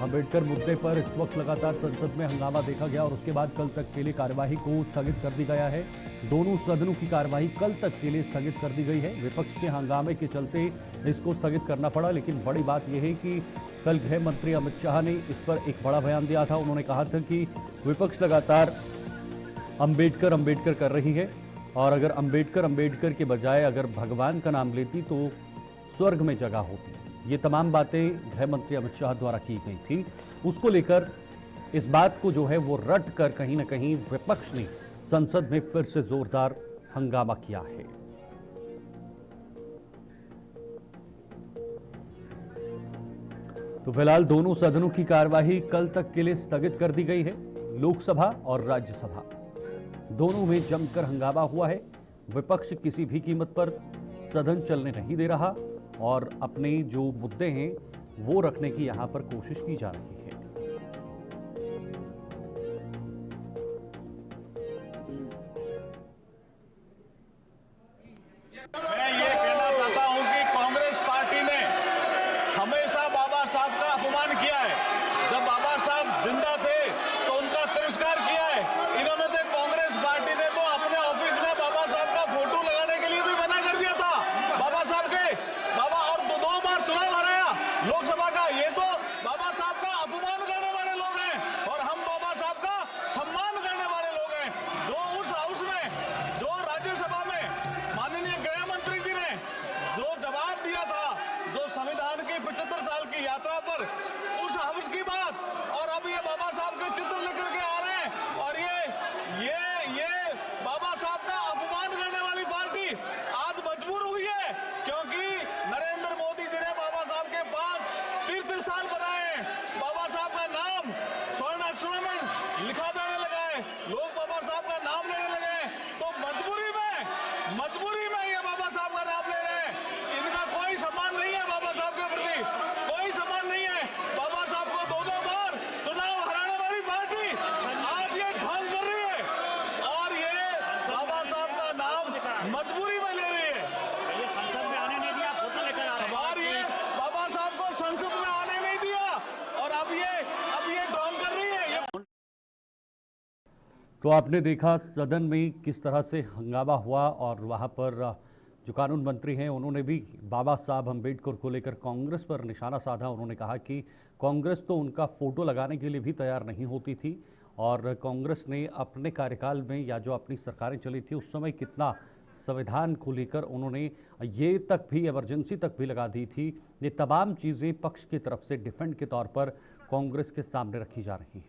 अंबेडकर मुद्दे पर इस वक्त लगातार संसद में हंगामा देखा गया और उसके बाद कल तक के लिए कार्यवाही को स्थगित कर दी गया है। दोनों सदनों की कार्यवाही कल तक के लिए स्थगित कर दी गई है। विपक्ष के हंगामे के चलते इसको स्थगित करना पड़ा, लेकिन बड़ी बात यह है कि कल गृह मंत्री अमित शाह ने इस पर एक बड़ा बयान दिया था। उन्होंने कहा था कि विपक्ष लगातार अंबेडकर अंबेडकर कर रही है और अगर अंबेडकर के बजाय अगर भगवान का नाम लेती तो स्वर्ग में जगह होती। ये तमाम बातें गृह मंत्री अमित शाह द्वारा की गई थी। उसको लेकर इस बात को जो है वो रट कर कहीं ना कहीं विपक्ष ने संसद में फिर से जोरदार हंगामा किया है। तो फिलहाल दोनों सदनों की कार्यवाही कल तक के लिए स्थगित कर दी गई है। लोकसभा और राज्यसभा दोनों में जमकर हंगामा हुआ है। विपक्ष किसी भी कीमत पर सदन चलने नहीं दे रहा और अपने जो मुद्दे हैं वो रखने की यहां पर कोशिश की जा रही है। मैं ये कहना चाहता हूं कि कांग्रेस पार्टी ने हमेशा बाबा साहब का अपमान किया है। जब बाबा साहब जिंदा थे तो उनका तिरस्कार किया है। इन्होंने तो कांग्रेस पार्टी ने तो अपने ऑफिस में बाबा साहब का फोटो लगाने के लिए भी मना कर दिया था। बाबा साहब के बाबा और दो बार चुनाव हराया लोकसभा का। ये तो बाबा साहब का अपमान करने वाले लोग हैं और हम बाबा साहब का सम्मान करने वाले लोग हैं। जो उस हाउस में, जो राज्यसभा में माननीय गृह मंत्री जी ने जो जवाब दिया था, जो संविधान की 75 साल की यात्रा पर उस हाउस की बात, और अब ये बाबा साहब के चित्र लेकर के आ रहे हैं और ये बाबा साहब का अपमान करने वाली पार्टी आज मजबूर हुई है, क्योंकि नरेंद्र मोदी जी ने बाबा साहब के 5 तीर्थ स्थान बनाए हैं। बाबा साहब का नाम स्वर्ण अक्षरों में लिखा जाने लगा है, लोग बाबा साहब का नाम लेने लगे हैं। तो मजबूरी में ये बाबा साहब का नाम ले रहे हैं। इनका कोई सम्मान नहीं है, बाबा साहब के प्रति कोई सम्मान नहीं है। बाबा साहब को दो बार चुनाव हराने वाली पार्टी आज ये ढोंग कर रही है और ये बाबा साहब का नाम मजबूरी में ले रही है। ये संसद में आने नहीं दिया, फोटो लेकर आ रहे हैं। और ये बाबा साहब को संसद में आने नहीं दिया और अब ये ढोंग कर रही है। तो आपने देखा सदन में किस तरह से हंगामा हुआ और वहां पर जो कानून मंत्री हैं उन्होंने भी बाबा साहब अंबेडकर को लेकर कांग्रेस पर निशाना साधा। उन्होंने कहा कि कांग्रेस तो उनका फोटो लगाने के लिए भी तैयार नहीं होती थी और कांग्रेस ने अपने कार्यकाल में या जो अपनी सरकारें चली थी उस समय कितना संविधान को लेकर उन्होंने ये तक भी इमरजेंसी तक भी लगा दी थी। ये तमाम चीज़ें पक्ष की तरफ से डिफेंड के तौर पर कांग्रेस के सामने रखी जा रही हैं।